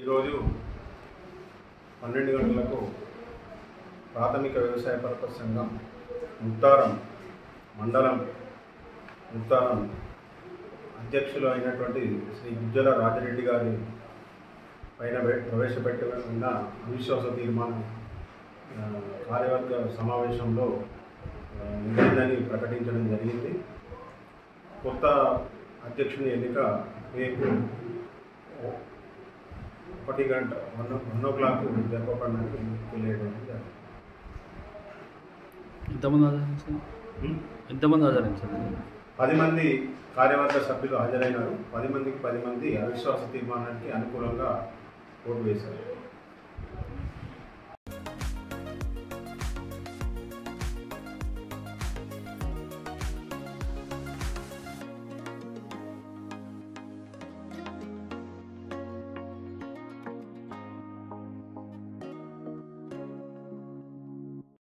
ఈరోజు 12 గంటలకు ప్రాథమిక వ్యవసాయ పరపతి సంఘం ముత్తారం మండలం ముత్తారం అధ్యక్షులు అయినటువంటి శ్రీ గుజ్జల రాజిరెడ్డి గారి పైన ప్రవేశపెట్టిన అవిశ్వాస తీర్మానం కార్యవర్గ సమావేశంలో నిందని ప్రకటించడం జరిగింది. కొత్త అధ్యక్షుని ఎన్నిక రేపు 1 గంట 1 o'clock జరపడానికి తెలియడం జరిగింది. ఎంతమంది హాజరించారు? 10 మంది కార్యవర్గ సభ్యులు హాజరైనారు. 10 మందికి 10 మంది అవిశ్వాస తీర్మానానికి అనుకూలంగా ఓటు వేశారు.